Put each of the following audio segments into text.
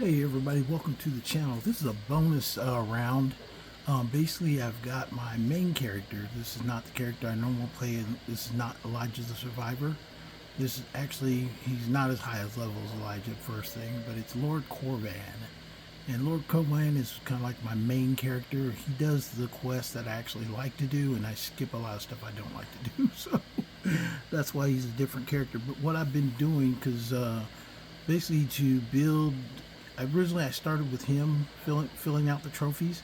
Hey everybody, welcome to the channel. This is a bonus round. Basically, I've got my main character. This is not the character I normally play, and this is not Elijah the Survivor. This is actually, he's not as high as level as Elijah, first thing, but it's Lord Khorvhan. And Lord Khorvhan is kind of like my main character. He does the quests that I actually like to do, and I skip a lot of stuff I don't like to do, so that's why he's a different character. But what I've been doing, because basically to build, originally I started with him filling out the trophies,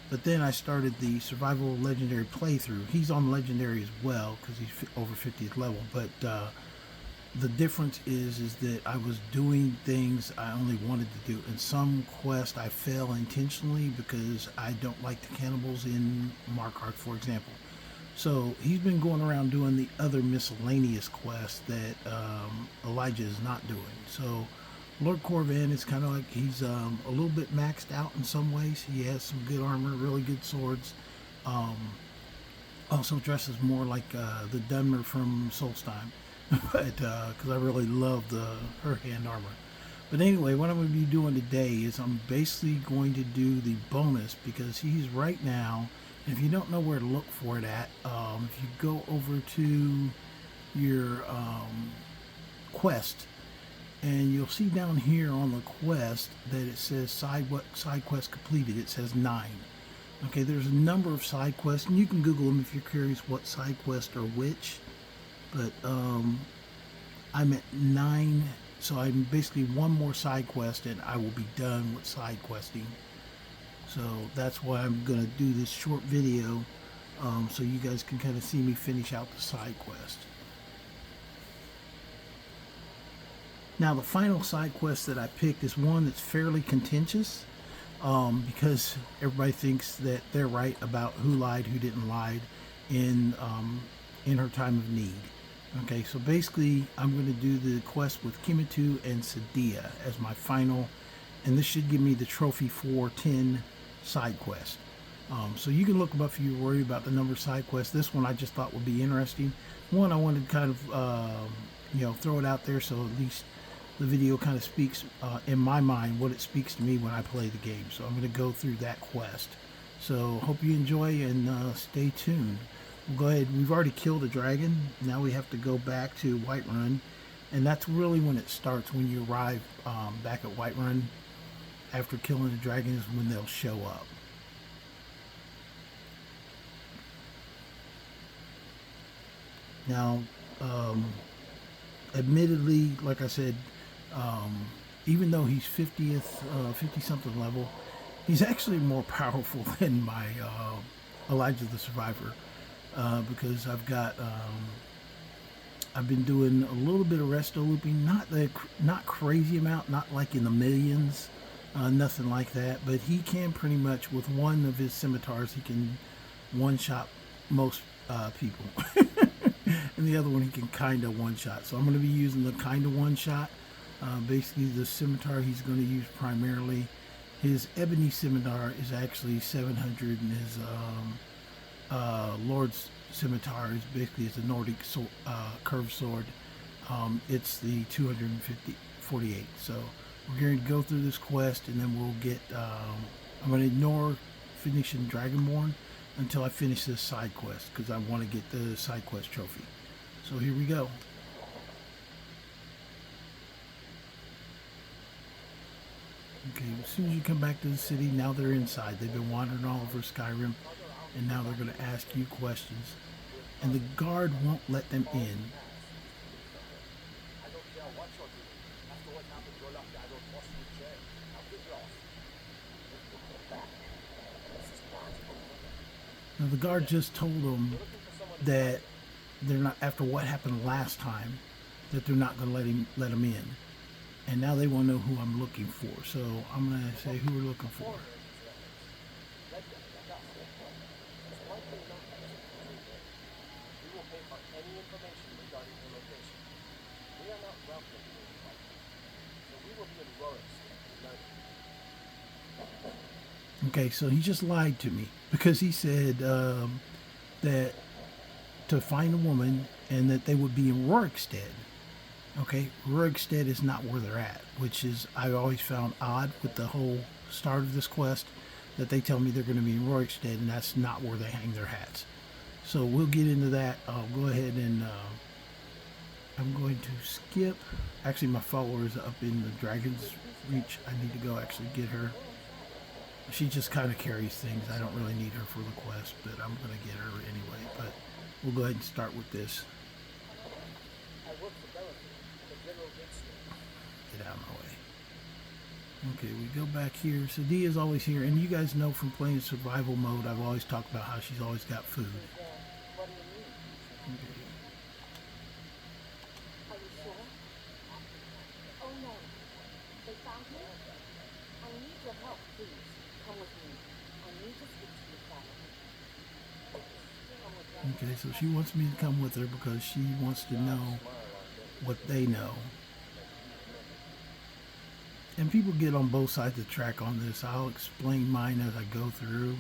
but then I started the survival legendary playthrough. He's on legendary as well because he's over 50th level, but the difference is that I was doing things I only wanted to do. In some quests I fail intentionally because I don't like the cannibals in Markarth, for example. So he's been going around doing the other miscellaneous quests that Elijah is not doing. So Lord Khorvhan is kind of like, he's a little bit maxed out in some ways. He has some good armor, really good swords. Also dresses more like the Dunmer from Solstheim, but because I really love her hand armor. But anyway, what I'm going to be doing today is I'm basically going to do the bonus, because he's right now, and if you don't know where to look for it at, if you go over to your quest, and you'll see down here on the quest that it says side quest completed. It says 9. Okay, there's a number of side quests, and you can Google them if you're curious what side quests are which. But I'm at 9, so I'm basically one more side quest, and I will be done with side questing. So that's why I'm gonna do this short video, so you guys can kind of see me finish out the side quest. Now, the final side quest that I picked is one that's fairly contentious, because everybody thinks that they're right about who lied, who didn't lie in her time of need. Okay, so basically, I'm going to do the quest with Kematu and Saadia as my final, and this should give me the trophy for 10 side quests. So you can look them up if you're worried about the number of side quests. This one I just thought would be interesting. One, I wanted to kind of, throw it out there so at least the video kind of speaks, in my mind, what it speaks to me when I play the game. So I'm going to go through that quest. So hope you enjoy, and stay tuned. We'll go ahead. We've already killed a dragon. Now we have to go back to Whiterun, and that's really when it starts. When you arrive back at Whiterun after killing the dragon is when they'll show up. Now, admittedly, like I said, even though he's 50 something level, he's actually more powerful than my Elijah the Survivor, because I've been doing a little bit of resto looping, not crazy amount, not like in the millions, nothing like that, but he can pretty much, with one of his scimitars, he can one-shot most people. And the other one he can kind of one-shot. So I'm going to be using the kind of one-shot. Basically, the scimitar he's going to use primarily. His ebony scimitar is actually 700, and his Lord's scimitar is basically a Nordic curved sword. It's the 248. So we're going to go through this quest, and then we'll get. I'm going to ignore finishing Dragonborn until I finish this side quest, because I want to get the side quest trophy. So here we go. Okay, as soon as you come back to the city, now they're inside. They've been wandering all over Skyrim, and now they're going to ask you questions. And the guard won't let them in. Now the guard just told them that they're not, after what happened last time, that they're not going to let him in. And now they want to know who I'm looking for. So I'm going to say who we're looking for. Okay, so he just lied to me, because he said that to find a woman, and that they would be in Rorikstead. Okay, Rorikstead is not where they're at, which is I always found odd with the whole start of this quest that they tell me they're going to be in Rorikstead, and that's not where they hang their hats. So we'll get into that. I'll go ahead and I'm going to skip. Actually, my follower is up in the Dragon's Reach. I need to go actually get her. She just kind of carries things. I don't really need her for the quest, but I'm going to get her anyway. But we'll go ahead and start with this. Get out of my way. Okay, we go back here. Saadia's always here, and you guys know from playing survival mode, I've always talked about how she's always got food. Okay. Okay, so she wants me to come with her because she wants to know what they know. And people get on both sides of the track on this. I'll explain mine as I go through.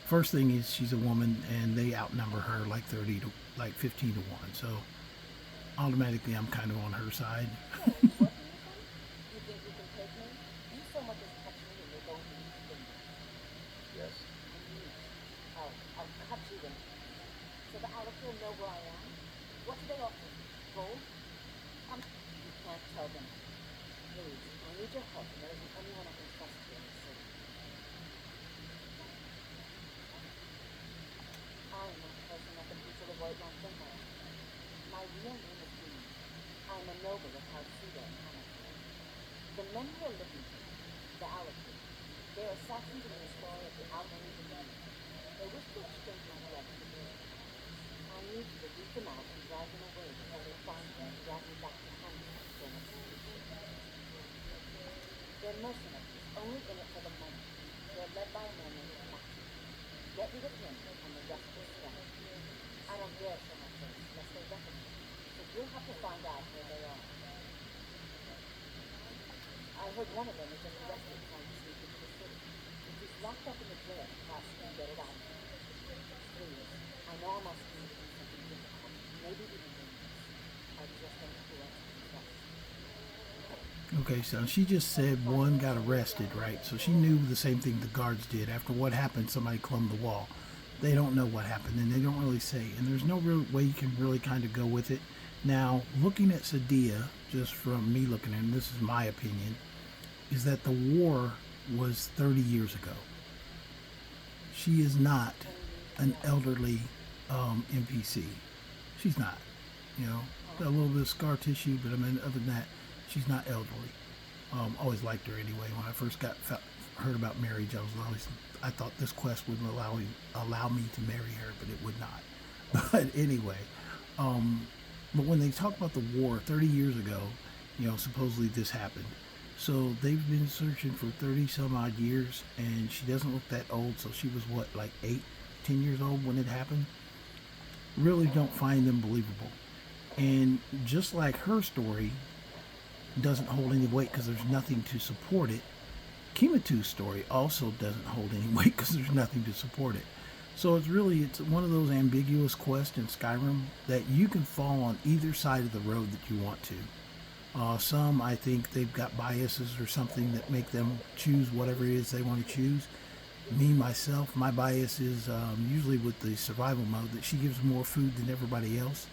First thing is she's a woman and they outnumber her like 30 to like 15 to 1. So automatically I'm kind of on her side. Okay, so she just said one got arrested, right? So she knew the same thing the guards did. After what happened, somebody climbed the wall. They don't know what happened, and they don't really say. And there's no real way you can really kind of go with it. Now, looking at Saadia, just from me looking at it, and this is my opinion, is that the war was 30 years ago. She is not an elderly NPC. She's not. You know, got a little bit of scar tissue, but I mean, other than that, she's not elderly. Always liked her anyway. When I first heard about marriage, I thought this quest would allow me to marry her, but it would not. But anyway, but when they talk about the war 30 years ago, you know, supposedly this happened. So they've been searching for 30 some odd years, and she doesn't look that old. So she was what, like 10 years old when it happened. Really don't find them believable. And just like her story doesn't hold any weight because there's nothing to support it, Kematu's story also doesn't hold any weight because there's nothing to support it. So it's one of those ambiguous quests in Skyrim that you can fall on either side of the road that you want to. Some, I think they've got biases or something that make them choose whatever it is they want to choose. Me, myself, my bias is usually with the survival mode that she gives more food than everybody else.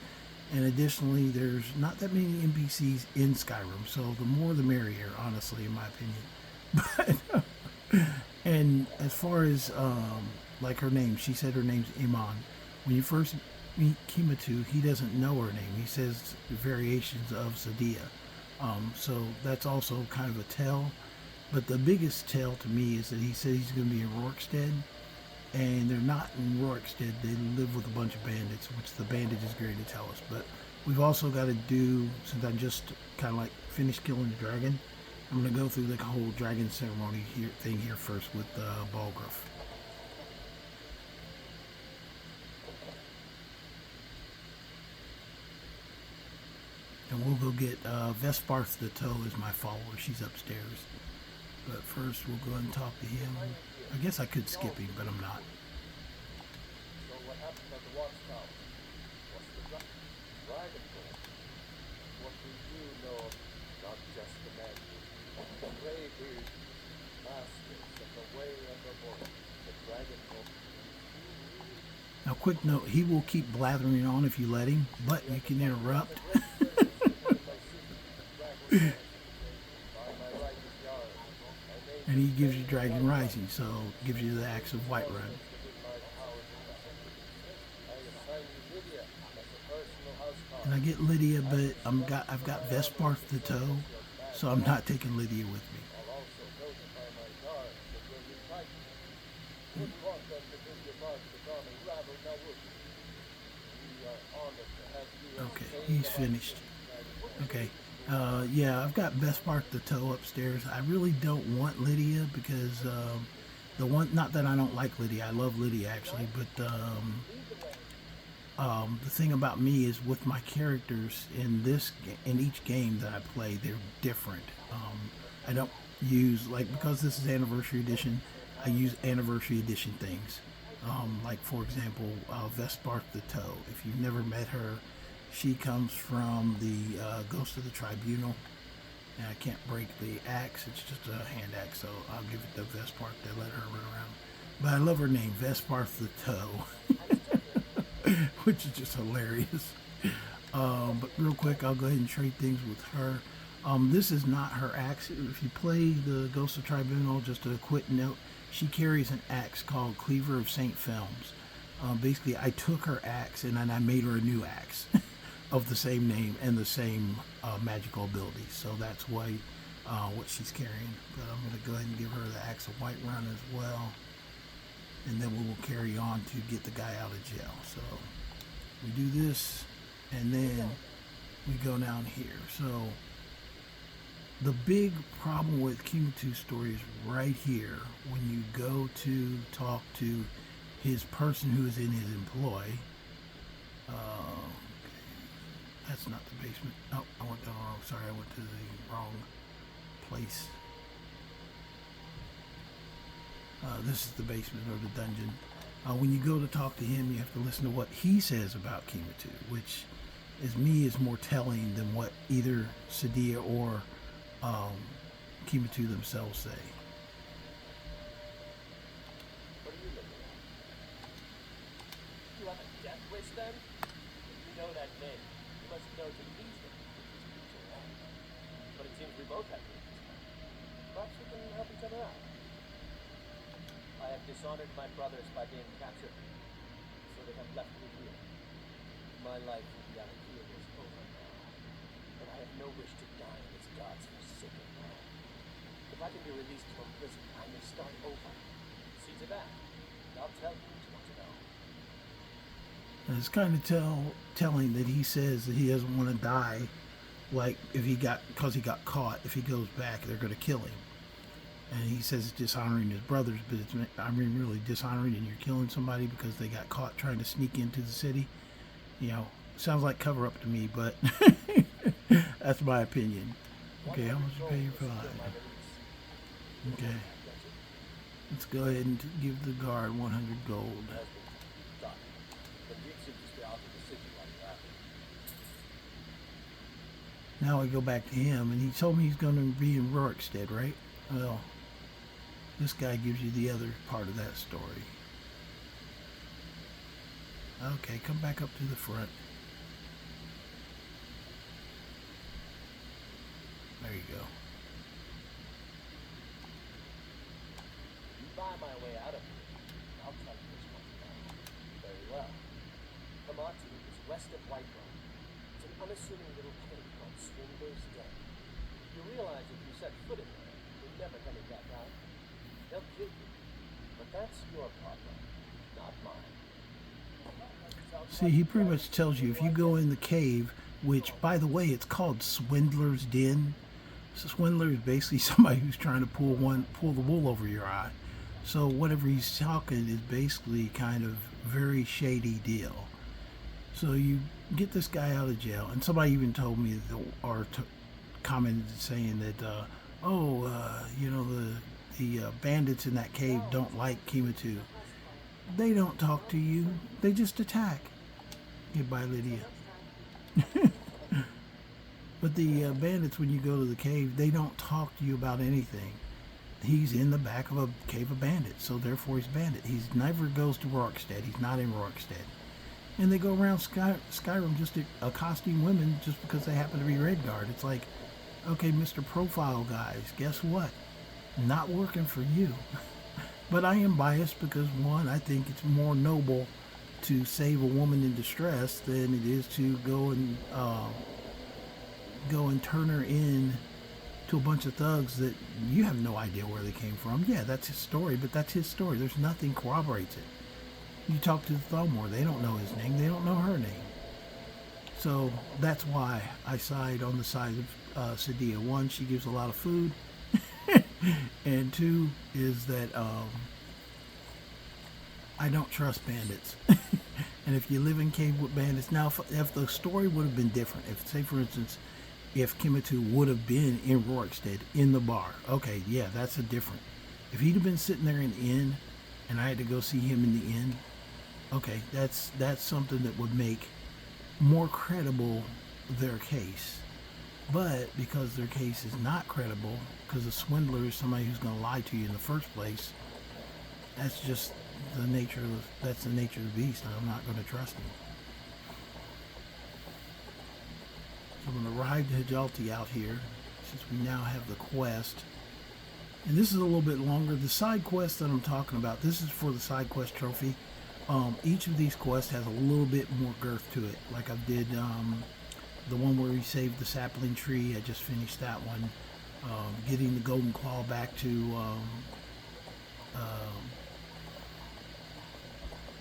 And additionally, there's not that many NPCs in Skyrim, so the more the merrier, honestly, in my opinion. But, and as far as, like her name, she said her name's Iman. When you first meet Kematu, he doesn't know her name. He says variations of Saadia. So that's also kind of a tell. But the biggest tell to me is that he said he's going to be in Rorikstead. And they're not in Rorikstead. They live with a bunch of bandits, which the bandit is going to tell us. But we've also got to do, since I just kind of like finished killing the dragon, I'm going to go through the whole dragon ceremony thing here first with Balgruuf. And we'll go get Vesparth the Toe is my follower. She's upstairs. But first we'll go ahead and talk to him. I guess I could skip him, but I'm not. So what happened at the watchtower? What's the dragon for? What we do No, not just the men. The Greybeard, masters of the way of the book, the dragon folk. Now, quick note, he will keep blathering on if you let him, but you can interrupt. And he gives you Dragon Rising, so gives you the Axe of Whiterun. And I get Lydia, but I've got Vesparth the Toe, so I'm not taking Lydia with me. Okay, he's finished. Okay. Yeah, I've got Vesparth the Toe upstairs. I really don't want Lydia because the one, not that I don't like Lydia, I love Lydia actually, but the thing about me is with my characters in each game that I play, they're different. I don't use, like, because this is Anniversary Edition, I use Anniversary Edition things. Like, for example, Vesparth the Toe. If you've never met her, she comes from the Ghost of the Tribunal. And I can't break the axe, it's just a hand axe, so I'll give it to Vesparth to let her run around. But I love her name, Vesparth the Toe. Which is just hilarious. But real quick, I'll go ahead and trade things with her. This is not her axe. If you play the Ghost of Tribunal, just a quick note, she carries an axe called Cleaver of St. Films. Basically, I took her axe and then I made her a new axe of the same name and the same magical abilities. So that's why what she's carrying. But I'm going to go ahead and give her the Axe of Whiterun as well. And then we will carry on to get the guy out of jail. So we do this, and then we go down here. So the big problem with Kematu's story is right here. When you go to talk to his person who is in his employ. That's not the basement. Oh, I went down wrong. Sorry, I went to the wrong place. This is the basement or the dungeon. When you go to talk to him, you have to listen to what he says about Kematu, which is more telling than what either Saadia or Kematu themselves say. What are you looking at? You have a death wish then? If you know that name, you must know to these things. But it seems we both have names. Perhaps we can help each other out. I have dishonored my brothers by being captured, so they have left me here. My life with the Alakia is over now, but I have no wish to die in this God's forsaken land. If I can be released from prison, I may start over. See to that. I'll tell you what you want to know. And it's kind of telling that he says that he doesn't want to die, like because he got caught. If he goes back, they're going to kill him. And he says it's dishonoring his brothers, but it's, really dishonoring, and you're killing somebody because they got caught trying to sneak into the city. You know, sounds like cover up to me, but that's my opinion. Okay, how much you pay your fine? Okay, let's go ahead and give the guard 100 gold. Now I go back to him, and he told me he's going to be in Rorikstead, right? Well, this guy gives you the other part of that story. Okay, come back up to the front. There you go. You buy my way out of here. I'll tell you this one time. Very well. Kematu is west of Whiterun. It's an unassuming little cave called Swindler's Den. You realize if you set foot in there, you're never coming back out. They'll kill you. But that's your problem, not mine. See, he pretty much tells you if you go in the cave, which, by the way, it's called Swindler's Den. So Swindler is basically somebody who's trying to pull the wool over your eye. So whatever he's talking is basically kind of very shady deal. So you get this guy out of jail, and somebody even told me, commented saying that, the bandits in that cave don't like Kematu. They don't talk to you. They just attack. Goodbye, Lydia. But the bandits, when you go to the cave, they don't talk to you about anything. He's in the back of a cave of bandits, so therefore he's a bandit. He never goes to Rorikstead. He's not in Rorikstead. And they go around Skyrim just accosting women just because they happen to be Redguard. It's like, okay, Mr. Profile guys, guess what? Not working for you. But I am biased because, one, I think it's more noble to save a woman in distress than it is to go and turn her in to a bunch of thugs that you have no idea where they came from. Yeah, that's his story, but that's his story. There's nothing corroborates it. You talk to the Thalmor, they don't know his name, they don't know her name. So that's why I side on the side of Saadia. One, she gives a lot of food, and two is that I don't trust bandits. And if you live in cave with bandits, now if the story would have been different, if, say for instance, if Kematu would have been in Rorikstead in the bar, okay, yeah, that's a different. If he'd have been sitting there in the inn and I had to go see him in the inn, okay, that's something that would make more credible their case. But because their case is not credible, because a swindler is somebody who's going to lie to you in the first place, that's just the nature of the beast, and I'm not going to trust him. So I'm going to ride Hijalti out here, since we now have the quest. And this is a little bit longer. The side quest that I'm talking about, this is for the side quest trophy. Each of these quests has a little bit more girth to it. Like I did the one where we saved the sapling tree. I just finished that one. Getting the golden claw back to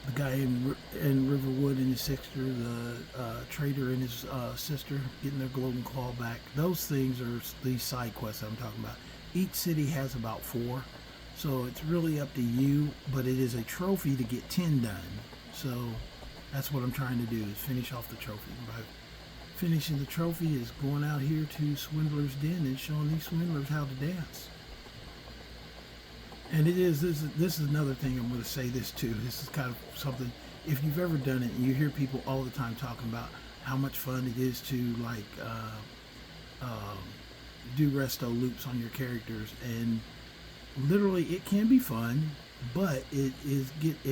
the guy in Riverwood and his sister, the trader and his sister, getting their golden claw back. Those things are these side quests I'm talking about. Each city has about 4. So it's really up to you, but it is a trophy to get 10 done. So that's what I'm trying to do, is finish off the trophy. By finishing the trophy is going out here to Swindler's Den and showing these swindlers how to dance. And this is another thing I'm going to say this too. This is kind of something, if you've ever done it, and you hear people all the time talking about how much fun it is to like do resto loops on your characters, and literally it can be fun, but it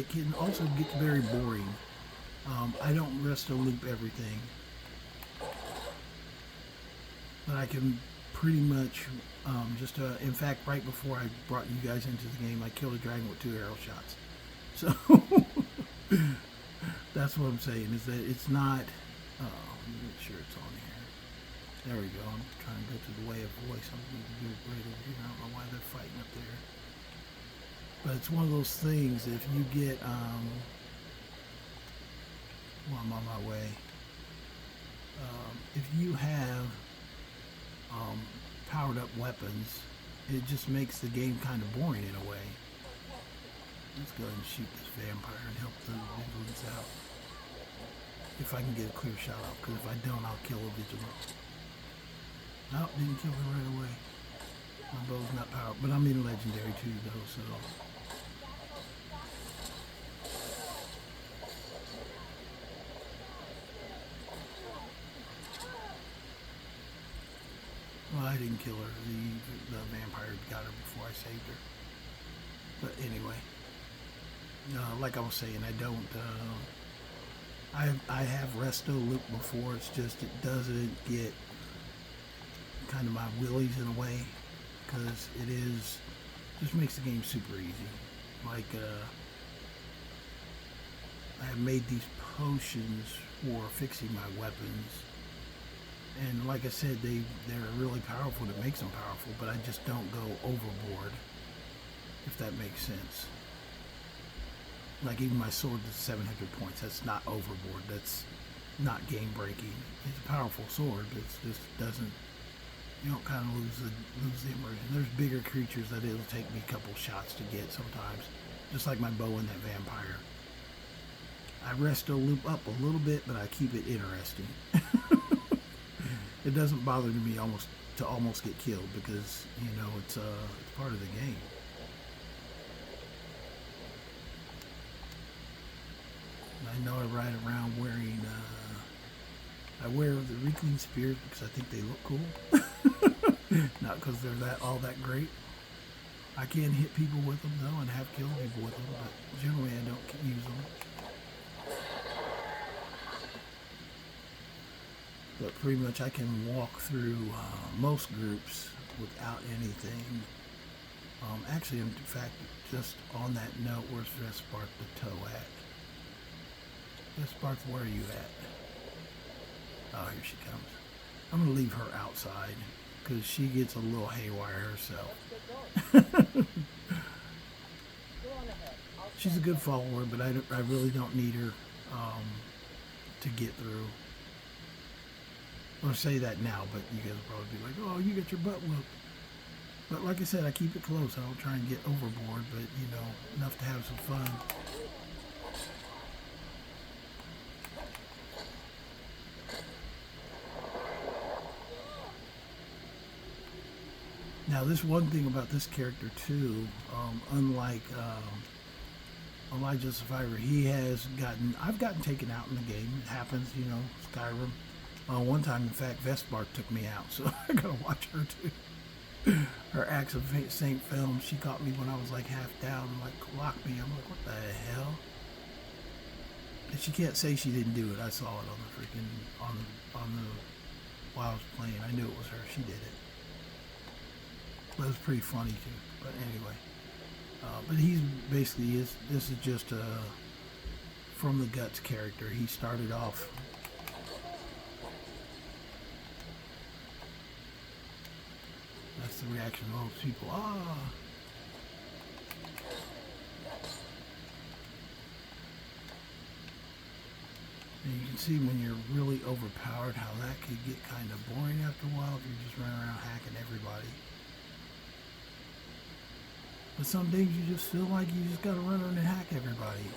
can also get very boring. I don't resto loop everything, but I can pretty much in fact, right before I brought you guys into the game, I killed a dragon with 2 arrow shots. So that's what I'm saying, is that it's not let me make sure it's on here. There we go. I'm trying to go to the way of voice. I'm going to do it right over here. I don't know why they're fighting up there. But it's one of those things, if you get, well, I'm on my way. If you have powered up weapons, it just makes the game kind of boring in a way. Let's go ahead and shoot this vampire and help the vigilance out. If I can get a clear shot off, because if I don't, I'll kill a vigilant. Nope, didn't kill her right away. My bow's not powered, but I'm in legendary too, though, so. Well, I didn't kill her. The vampire got her before I saved her. But anyway, like I was saying, I don't. I have resto loop before. It's just it doesn't get kind of my willies in a way, because it just makes the game super easy. Like I have made these potions for fixing my weapons. And like I said, they're really powerful. It makes them powerful, but I just don't go overboard, if that makes sense. Like even my sword is 700 points. That's not overboard. That's not game breaking. It's a powerful sword, but it just doesn't. You don't kind of lose the immersion. There's bigger creatures that it'll take me a couple shots to get sometimes, just like my bow and that vampire. I resto loop up a little bit, but I keep it interesting. It doesn't bother me to almost get killed, because it's part of the game. I know I ride around wearing I wear the Reekling Spears because I think they look cool. Not because they're all that great. I can hit people with them though and have killed people with them, but generally I don't use them. But pretty much I can walk through most groups without anything. Actually, in fact, just on that note, where's Vespart the Toe at? Vespart, where are you at? Oh, here she comes. I'm going to leave her outside because she gets a little haywire herself. She's a good follower, but I really don't need her to get through. I'll say that now, but you guys will probably be like, oh, you got your butt whooped. But like I said, I keep it close. I don't try and get overboard, but, you know, enough to have some fun. Now, this one thing about this character, too, unlike Elijah Survivor, I've gotten taken out in the game. It happens, you know, Skyrim. One time, in fact, Vespart took me out, so I gotta watch her, too. Her Acts of Saint film, she caught me when I was like half down and like locked me. I'm like, what the hell? And she can't say she didn't do it. I saw it on the freaking on the while I was playing. I knew it was her. She did it. But it was pretty funny too. But anyway, but he's basically this is just a from the guts character. He started off. That's the reaction of most people. Ah. And you can see when you're really overpowered how that could get kind of boring after a while if you're just running around hacking everybody. But some days you just feel like you just gotta run around and hack everybody.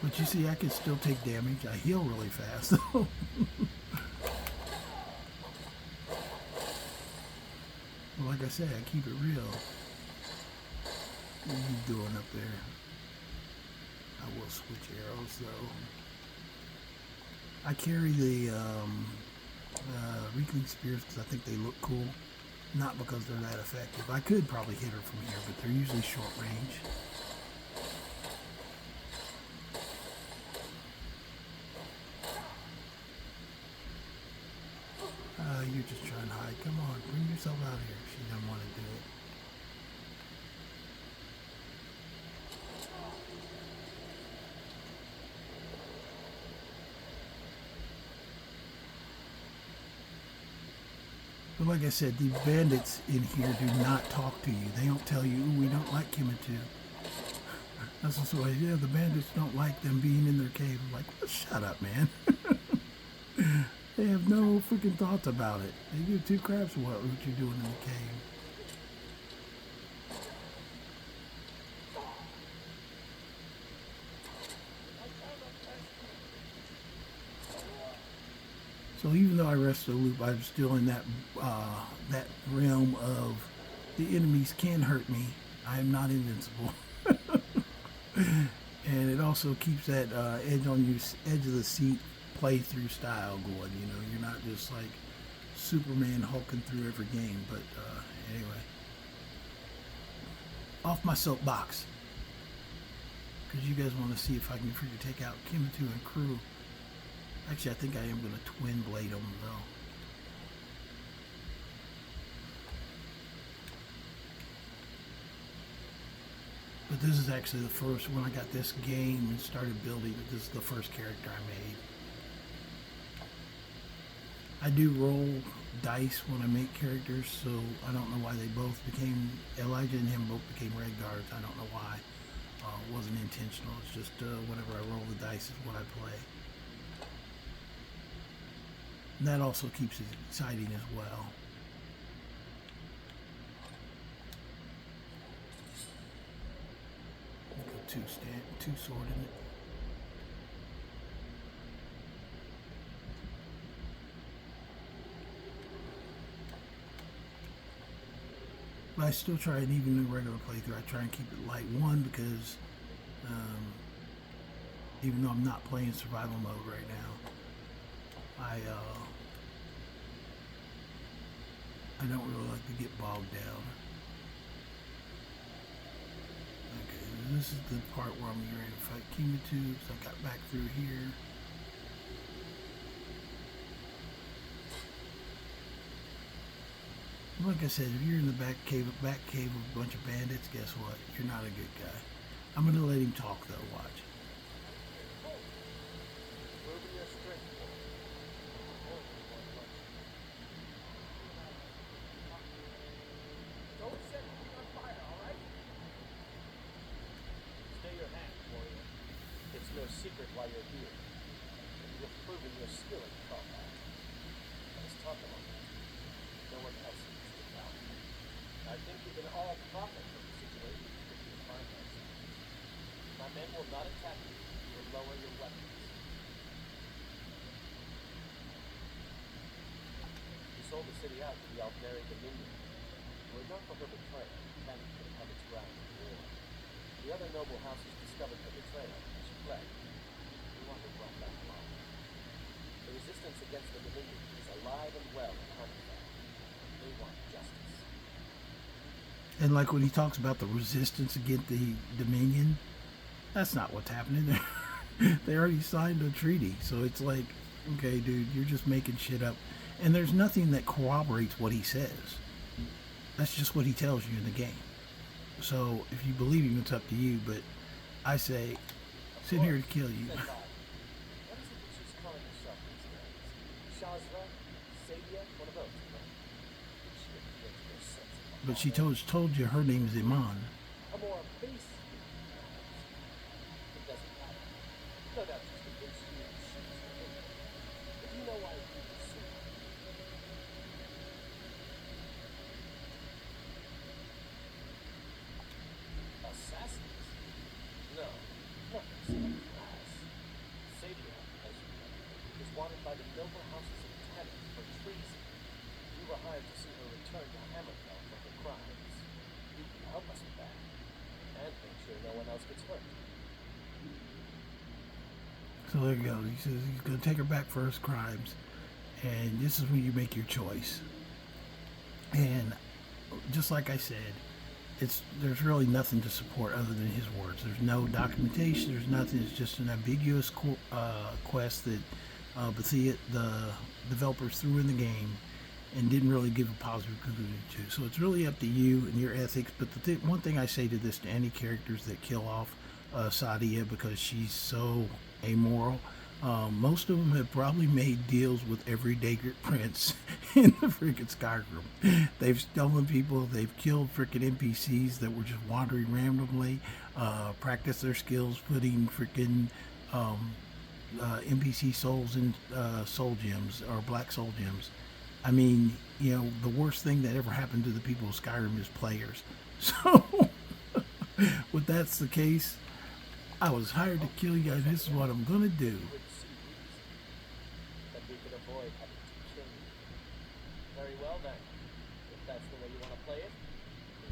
But you see, I can still take damage. I heal really fast, though. Well, like I said, I keep it real. What are you doing up there? I will switch arrows, though. I carry the Reekling Spears because I think they look cool. Not because they're that effective. I could probably hit her from here, but they're usually short range. You're just trying to hide. Come on, bring yourself out here. She doesn't want to do it. But like I said, the bandits in here do not talk to you. They don't tell you, ooh, we don't like Kematu. That's just the way, yeah, the bandits don't like them being in their cave. I'm like, well, shut up, man. They have no freaking thoughts about it. They give two craps what you're doing in the cave. So even though I rest the loop, I'm still in that that realm of the enemies can hurt me. I am not invincible. And it also keeps that edge of the seat playthrough style going. You know, you're not just like Superman hulking through every game. But anyway, off my soapbox, because you guys want to see if I can figure take out Kematu and crew. Actually, I think I am going to twin blade them though. But this is actually the first, when I got this game and started building, this is the first character I made. I do roll dice when I make characters, so I don't know why they both became, Elijah and him both became Red Guards. I don't know why. It wasn't intentional. It's just whenever I roll the dice is what I play. And that also keeps it exciting as well. Go two sword in it. But I still try, and even in regular playthrough, I try and keep it light. One, because Um, Even though I'm not playing survival mode right now, I don't really like to get bogged down. Okay, this is the part where I'm getting ready to fight Kematu. So I got back through here. Like I said, if you're in the back cave with a bunch of bandits, guess what? You're not a good guy. I'm gonna let him talk though. Watch. Proving your strength. Don't set me on fire, all right? Stay your hand, warrior. It's no secret why you're here. You have proven your skill in combat. Let's talk about it. No one else needs to doubt. I think we can all profit from the situation that you find ourselves. My men will not attack you. You will lower your weapons. You sold the city out to the Alteri Dominion. Were it not for her betrayal, Kematu could have held its ground in the war. The other noble houses discovered her betrayal and she fled. We want her brought back alive. The resistance against the Dominion is alive and well in Khorvhan. They want justice. And like when he talks about the resistance against the Dominion, that's not what's happening. They already signed a treaty, so it's like, okay, dude, you're just making shit up. And there's nothing that corroborates what he says. That's just what he tells you in the game. So if you believe him, it's up to you. But I say, sit here to kill you. What is it that she's calling herself these days? Shazra? Saadia? One of those, right? She appears to her sense of But she told you her name is Iman. a more base. It doesn't matter. No doubt she's convinced you that she's the villain. But do you know why we pursue her? Assassins? No, nothing second class. Saadia, as you know, is wanted by the noble houses of Tennis for treason. We were hired to see her return to Hammerfell for her crimes. You can help us with that, and make sure no one else gets hurt. So there you go. He says he's going to take her back for his crimes. And this is when you make your choice. And just like I said, there's really nothing to support other than his words. There's no documentation. There's nothing. It's just an ambiguous quest that Bethesda, the developers, threw in the game and didn't really give a positive conclusion to. So it's really up to you and your ethics. But one thing I say to this to any characters that kill off Saadia because she's so amoral, most of them have probably made deals with every Daggert prince in the freaking Skyrim. They've stolen people, they've killed freaking NPCs that were just wandering randomly, practiced their skills putting freaking NPC souls in soul gems or black soul gems. I mean, you know, the worst thing that ever happened to the people of Skyrim is players. So, if that's the case, I was hired to kill you guys. This is what I'm gonna do. You would see reason that we could avoid having to kill you. Very well then. If that's the way you want to play it, we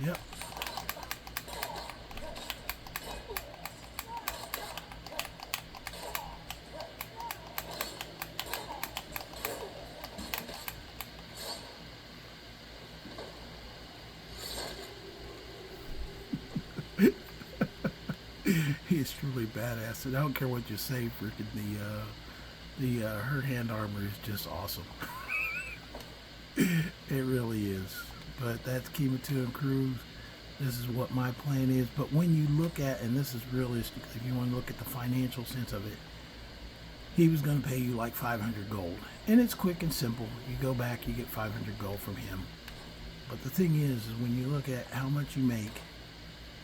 will. Yep. He's truly badass, and I don't care what you say. Freaking her hand armor is just awesome. It really is. But that's Kematu and Cruz. This is what my plan is. But when you look at, and this is realistic, if you want to look at the financial sense of it, he was going to pay you like 500 gold, and it's quick and simple. You go back, you get 500 gold from him. But the thing is when you look at how much you make,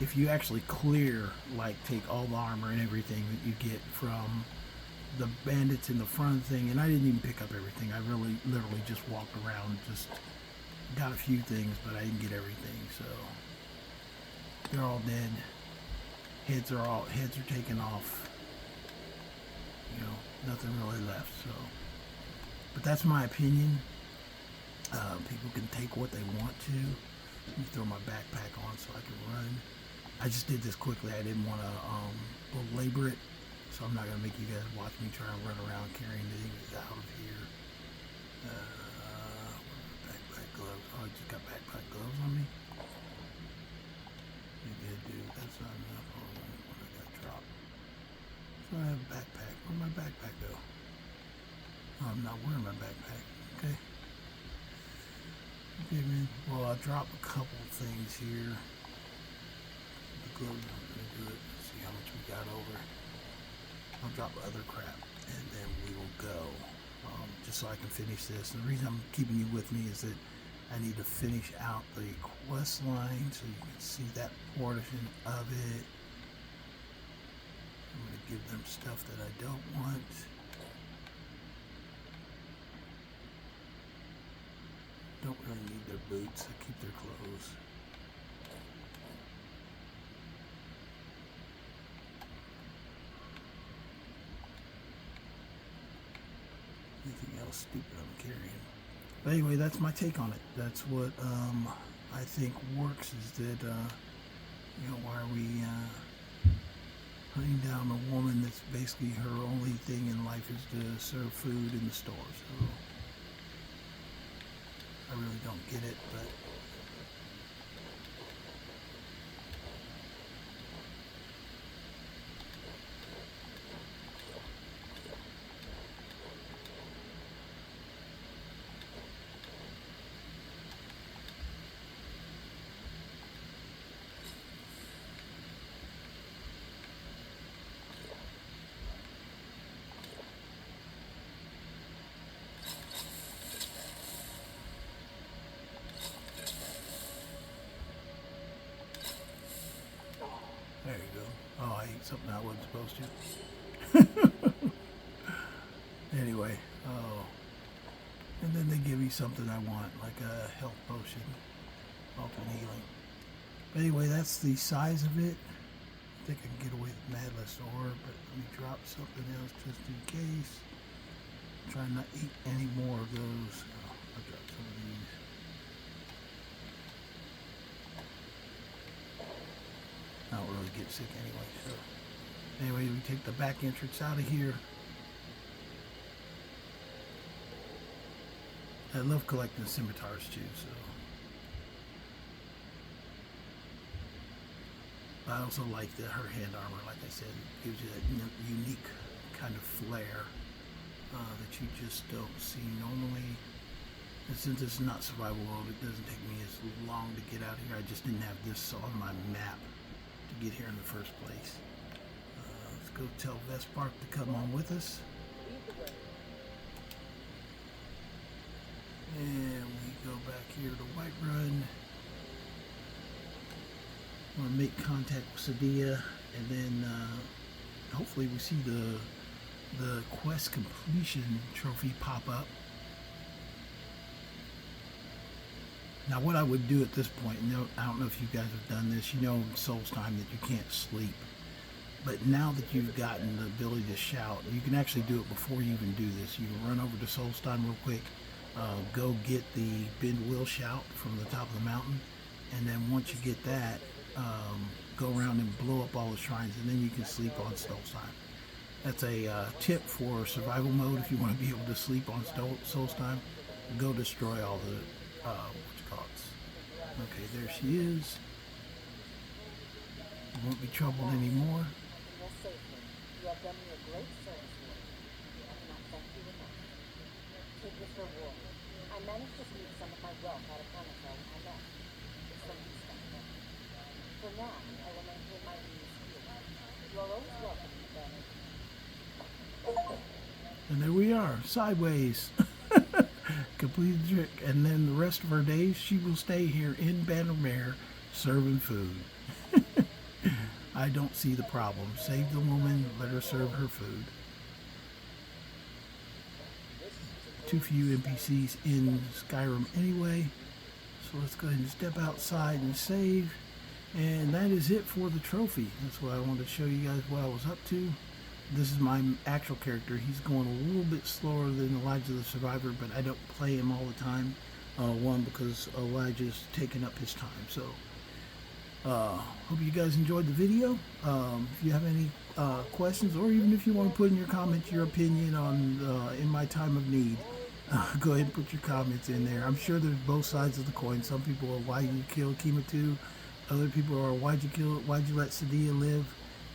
if you actually clear, like take all the armor and everything that you get from the bandits in the front thing, and I didn't even pick up everything. I really literally just walked around, just got a few things, but I didn't get everything. So they're all dead. Heads are taken off. You know, nothing really left. So, but that's my opinion. People can take what they want to. Let me throw my backpack on so I can run. I just did this quickly. I didn't want to belabor it, so I'm not going to make you guys watch me try and run around carrying things out of here. Backpack gloves. Oh, I just got backpack gloves on me. Yeah, dude, that's not enough. Hold on, what I got dropped. So I have a backpack. Where'd my backpack go? Oh, I'm not wearing my backpack. Okay. Okay, man. Well, I dropped a couple of things here. The gloves aren't going to do it. Let's see how much we got over. I'll drop other crap, and then we will go. Just so I can finish this. And the reason I'm keeping you with me is that I need to finish out the quest line so you can see that portion of it. I'm going to give them stuff that I don't want. Don't really need their boots. I keep their clothes. Anything else stupid I'm carrying? But anyway, that's my take on it. That's what I think works. Is that why are we hunting down a woman that's basically her only thing in life is to serve food in the store? So I really don't get it, but there you go. Oh, I ate something I wasn't supposed to. Anyway, oh. And then they give me something I want, like a health potion, alternate healing. But anyway, that's the size of it. I think I can get away with Madless Orb, but let me drop something else just in case. Try not to eat any more of those. Oh, I'll drop some of these. I don't really get sick anyway, so. Anyway, we take the back entrance out of here. I love collecting scimitars too, so. I also like her hand armor, like I said, it gives you that unique kind of flair that you just don't see normally. And since it's not survival world, it doesn't take me as long to get out here. I just didn't have this on my map to get here in the first place. Let's go tell Vespark to come on with us. And we go back here to Whiterun. I'm going to make contact with Saadia, and then hopefully we see the quest completion trophy pop up. Now what I would do at this point, I don't know if you guys have done this, you know in Souls Time that you can't sleep. But now that you've gotten the ability to shout, you can actually do it before you even do this. You can run over to Souls Time real quick, go get the Bend Will Shout from the top of the mountain, and then once you get that, go around and blow up all the shrines, and then you can sleep on Souls Time. That's a tip for survival mode. If you want to be able to sleep on Souls Time, go destroy all the okay, there she is. Won't be troubled anymore. You have done me a great service here. I cannot thank you enough. Take this reward. I managed to sneak some of my wealth out of Kematu when I left. It's from you, Skyrim. For now, I will maintain my means here. You are always welcome to Banner. And there we are, sideways. Complete the trick. And then the rest of her days, she will stay here in Bannermere serving food. I don't see the problem. Save the woman, let her serve her food. Too few NPCs in Skyrim anyway. So let's go ahead and step outside and save. And that is it for the trophy. That's what I wanted to show you guys what I was up to. This is my actual character. He's going a little bit slower than Elijah the Survivor, but I don't play him all the time. One, because Elijah's taking up his time. So Hope you guys enjoyed the video. If you have any questions, or even if you want to put in your comments your opinion on in my time of need, go ahead and put your comments in there. I'm sure there's both sides of the coin. Some people are, why you kill Kematu? Other people are, why'd you let Saadia live?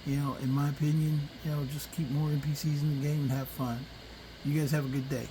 You know, in my opinion, you know, just keep more NPCs in the game and have fun. You guys have a good day.